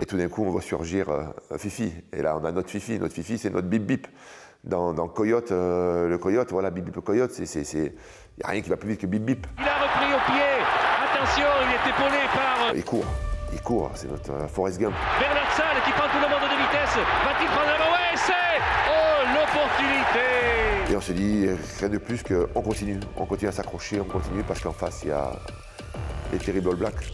Et tout d'un coup, on voit surgir Fifi. Et là, on a notre Fifi. Notre Fifi, c'est notre bip bip. Dans Coyote, le Coyote, voilà, bip bip le Coyote, il n'y a rien qui va plus vite que bip bip. Il a repris au pied. Attention, il est épaulé par... Il court, c'est notre Forrest Gump. Bernard Salle qui prend tout le monde de vitesse. Va-t-il prendre la main? Ouais, c'est... Oh, l'opportunité! Et on se dit, rien de plus qu'on continue. On continue à s'accrocher, on continue, parce qu'en face, il y a les terribles All Blacks.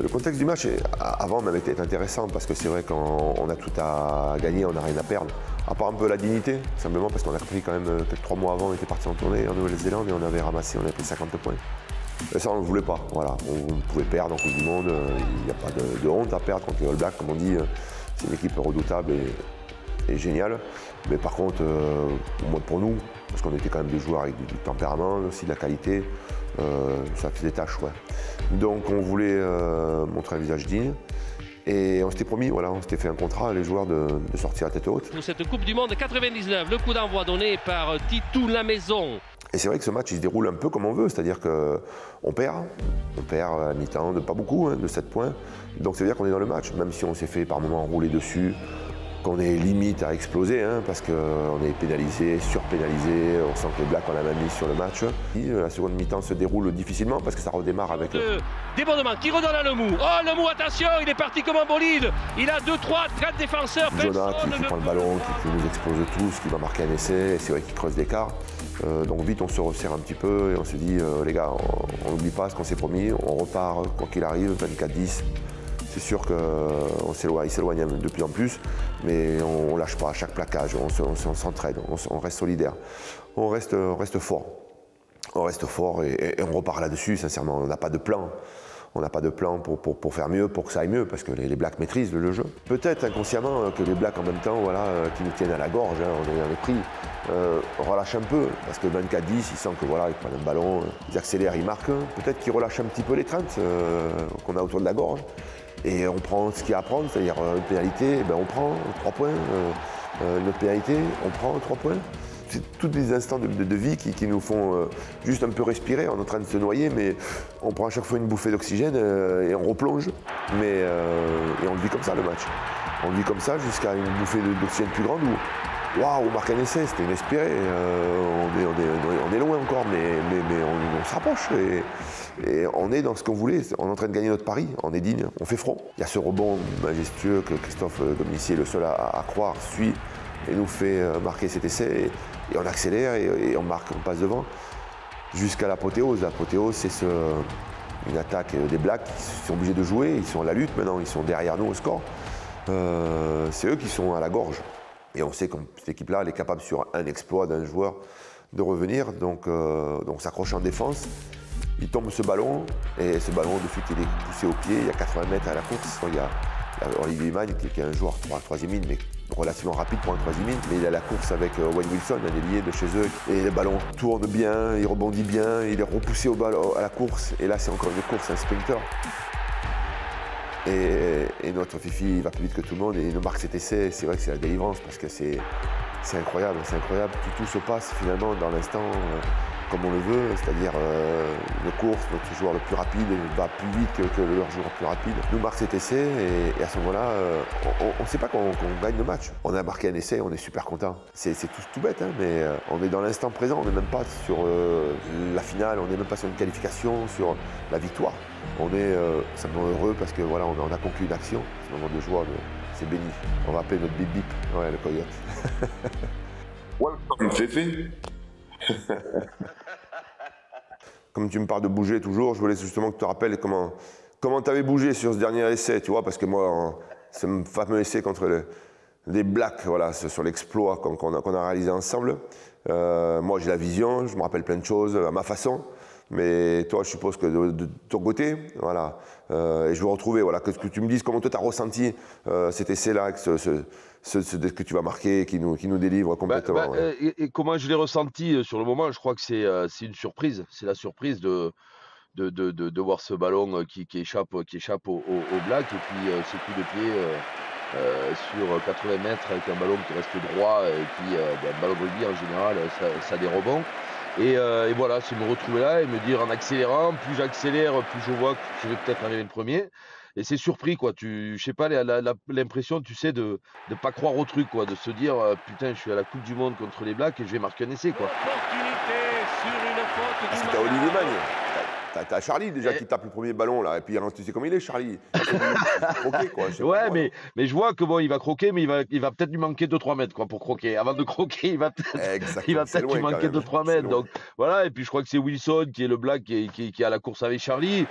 Le contexte du match, avant, même était intéressant, parce que c'est vrai qu'on a tout à gagner, on n'a rien à perdre. À part un peu la dignité, simplement parce qu'on a pris quand même, peut-être 3 mois avant, on était parti en tournée en Nouvelle-Zélande et on avait pris 50 points. Et ça, on ne le voulait pas. Voilà. On pouvait perdre en Coupe du Monde, il n'y a pas de honte à perdre contre les All Blacks, comme on dit. C'est une équipe redoutable et géniale. Mais par contre, au moins pour nous, parce qu'on était quand même des joueurs avec du tempérament, aussi de la qualité, ça faisait tâche, ouais. Donc on voulait montrer un visage digne. Et on s'était promis, voilà, on s'était fait un contrat, les joueurs, de sortir à tête haute. Pour cette Coupe du Monde 99, le coup d'envoi donné par Titou Lamaison. Et c'est vrai que ce match, il se déroule un peu comme on veut, c'est-à-dire qu'on perd à la mi-temps, de pas beaucoup, hein, de 7 points. Donc ça veut dire qu'on est dans le match, même si on s'est fait par moments rouler dessus, qu'on est limite à exploser, hein, parce qu'on est pénalisé, surpénalisé, on sent que les Blacks ont la main mise sur le match. Et la seconde mi-temps se déroule difficilement parce que ça redémarre avec... Débordement qui redonne à Lemou. Oh, Lemou, attention, il est parti comme un bolide. Il a 2, 3, 4 défenseurs. Jonah qui prend le ballon, qui nous explose tous, qui va marquer un essai, et c'est vrai qu'il creuse l'écart. Donc vite, on se resserre un petit peu et on se dit, les gars, on n'oublie pas ce qu'on s'est promis, on repart quoi qu'il arrive, 24-10. C'est sûr qu'il s'éloigne de plus en plus, mais on ne lâche pas à chaque plaquage, on s'entraide, on reste solidaire, on reste fort. On reste fort et on repart là-dessus, sincèrement, on n'a pas de plan. On n'a pas de plan pour faire mieux, pour que ça aille mieux, parce que les Blacks maîtrisent le jeu. Peut-être inconsciemment que les Blacks en même temps, voilà, qui nous tiennent à la gorge, hein, on est pris, relâchent un peu, parce que 24-10, ils sentent que voilà, ils prennent un ballon, ils accélèrent, ils marquent. Peut-être qu'ils relâchent un petit peu l'étreinte qu'on a autour de la gorge. Et on prend ce qu'il y a à prendre, c'est-à-dire une pénalité, ben on prend 3 points. Une pénalité, on prend 3 points. C'est tous des instants de vie qui nous font juste un peu respirer. On est en train de se noyer, mais on prend à chaque fois une bouffée d'oxygène et on replonge. Et on le vit comme ça, le match. On le vit comme ça jusqu'à une bouffée d'oxygène plus grande où, waouh, on marque un essai, c'était inespéré. On est loin encore, mais on se rapproche. Et on est dans ce qu'on voulait, on est en train de gagner notre pari, on est digne, on fait front. Il y a ce rebond majestueux que Christophe Dominici est le seul à croire, suit et nous fait marquer cet essai. Et on accélère et on marque, on passe devant jusqu'à l'apothéose. L'apothéose, c'est une attaque des Blacks qui sont obligés de jouer, ils sont à la lutte maintenant, ils sont derrière nous au score. C'est eux qui sont à la gorge. Et on sait que cette équipe-là, elle est capable sur un exploit d'un joueur de revenir, donc on s'accroche en défense. Il tombe ce ballon, et ce ballon, de suite, il est poussé au pied, il y a 80 mètres à la course. Il y a Olivier Human, qui est un joueur 3e ligne, mais relativement rapide pour un 3e ligne, mais il a la course avec Wayne Wilson, un ailier de chez eux, et le ballon tourne bien, il rebondit bien, il est repoussé à la course, et là c'est encore une course, un sprinter. Et notre Fifi, il va plus vite que tout le monde, et il nous marque cet essai, c'est vrai que c'est la délivrance, parce que c'est incroyable, tout se passe finalement dans l'instant comme on le veut, c'est-à-dire une course, notre joueur le plus rapide va plus vite que leur joueur le plus rapide, nous marque cet essai et à ce moment-là, on ne sait pas qu'on gagne le match. On a marqué un essai, on est super content. C'est tout bête, hein, mais on est dans l'instant présent, on n'est même pas sur la finale, on n'est même pas sur une qualification, sur la victoire. On est simplement heureux parce que voilà, on a conclu une action, ce moment de joie, c'est béni. On va appeler notre bip bip, ouais, le Coyote. Welcome, Fifi. Comme tu me parles de bouger toujours, je voulais justement que tu te rappelles comment tu avais bougé sur ce dernier essai, tu vois, parce que moi, ce fameux essai contre les Blacks, voilà, sur l'exploit qu'on a réalisé ensemble, moi j'ai la vision, je me rappelle plein de choses à ma façon, mais toi je suppose que de ton côté, voilà, et je veux retrouver, voilà, que tu me dises comment toi tu as ressenti cet essai-là, avec ce que tu vas marquer, qui nous délivre complètement. Ouais. Et comment je l'ai ressenti sur le moment, je crois que c'est une surprise. C'est la surprise de voir ce ballon qui échappe au Black, et puis ce coup de pied sur 80 mètres avec un ballon qui reste droit, et puis un ballon de rugby en général, ça a des rebonds. Et voilà, c'est me retrouver là et me dire en accélérant, plus j'accélère, plus je vois que je vais peut-être arriver le premier. Et c'est surpris, quoi. Je sais pas, l'impression, tu sais, de pas croire au truc, quoi. De se dire, putain, je suis à la Coupe du Monde contre les Blacks et je vais marquer un essai, quoi. Opportunité sur une faute Parce du que t'as Olivier Maroc. Magne. T'as Charlie déjà qui tape le premier ballon là. Et puis hein, tu sais comment il est, Charlie. Il fait croquer, quoi. Je sais pas Ouais, moi. mais je vois que bon, il va croquer, mais il va peut-être lui manquer 2-3 mètres, quoi, pour croquer. Avant de croquer, il va Exactement. C'est peut-être lui loin quand manquer même. 2-3 C'est mètres. loin. Donc voilà, et puis je crois que c'est Wilson qui est le Black qui est à la course avec Charlie.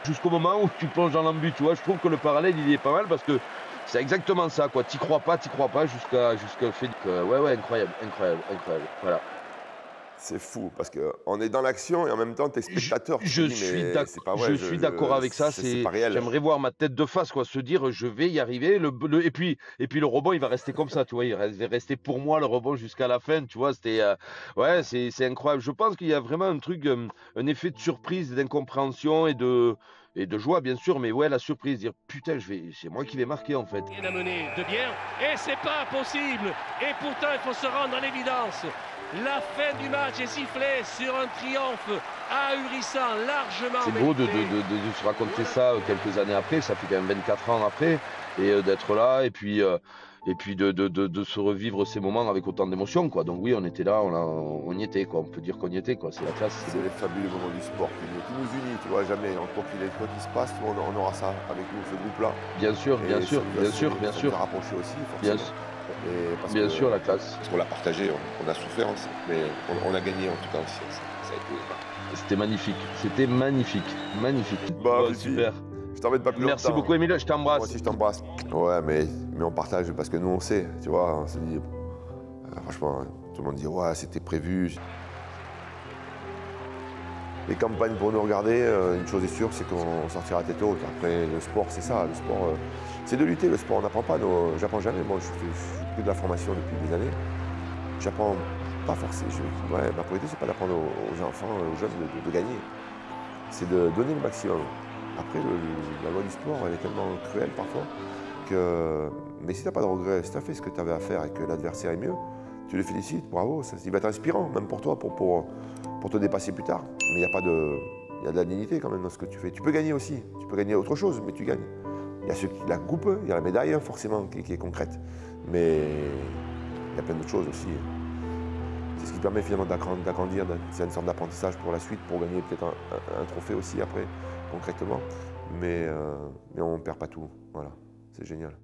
Jusqu'au moment où tu plonges dans l'embut, tu vois, je trouve que le parallèle, il est pas mal parce que c'est exactement ça, quoi. T'y crois pas jusqu'à le fait que, ouais, incroyable. Voilà. C'est fou parce qu'on est dans l'action et en même temps t'es spectateur. Tu te dis, mais c'est pas vrai. Je suis d'accord avec ça. C'est pas réel. J'aimerais voir ma tête de face, quoi, se dire je vais y arriver. Et puis le rebond, il va rester comme ça, tu vois. Il va rester pour moi le rebond jusqu'à la fin, tu vois. C'était ouais, c'est incroyable. Je pense qu'il y a vraiment un truc, un effet de surprise, d'incompréhension et de joie, bien sûr. Mais ouais, la surprise, dire putain, c'est moi qui vais marquer en fait. Il a mené de bien et c'est pas possible. Et pourtant, il faut se rendre à l'évidence. La fin du match est sifflée sur un triomphe ahurissant, largement C'est beau de mérité. se raconter ça quelques années après, ça fait quand même 24 ans après, et d'être là, et puis de se revivre ces moments avec autant d'émotion, quoi. Donc oui, on était là, on y était, quoi. On peut dire qu'on y était, quoi. C'est la classe. C'est les fabuleux moments du sport qui nous unit, tu vois, jamais. Quoi qu'il se passe, on aura ça avec nous, ce groupe-là. Bien sûr, Et bien sûr. Ça nous a rapprochés aussi, forcément. Bien sûr, la classe. Parce qu'on l'a partagé, on a souffert aussi, mais on a gagné en tout cas aussi. Ça a été... C'était magnifique, magnifique. Bah, super. Je t'embête pas plus longtemps. Merci beaucoup, Émile, je t'embrasse. Moi aussi, je t'embrasse. Ouais, mais on partage parce que nous, on sait, tu vois, on se dit, franchement, tout le monde dit, ouais, c'était prévu. Les campagnes pour nous regarder, une chose est sûre, c'est qu'on sortira tête haute. Après, le sport, c'est ça. Le sport, c'est de lutter. Le sport, on n'apprend pas. J'apprends jamais. Moi, je fais plus de la formation depuis des années. J'apprends pas forcément. Ma priorité, c'est pas d'apprendre aux enfants, aux jeunes de gagner. C'est de donner le maximum. Après, la loi du sport, elle est tellement cruelle parfois que. Mais si tu n'as pas de regrets, si tu as fait ce que tu avais à faire et que l'adversaire est mieux, tu le félicites, bravo. Il va être inspirant, même pour toi, pour te dépasser plus tard. Mais il y a de la dignité quand même dans ce que tu fais. Tu peux gagner aussi, tu peux gagner autre chose, mais tu gagnes. Il y a ceux qui la coupent, il y a la médaille forcément qui est concrète. Mais il y a plein d'autres choses aussi. C'est ce qui permet finalement d'agrandir, c'est une sorte d'apprentissage pour la suite, pour gagner peut-être un trophée aussi après, concrètement. Mais on ne perd pas tout, voilà, c'est génial.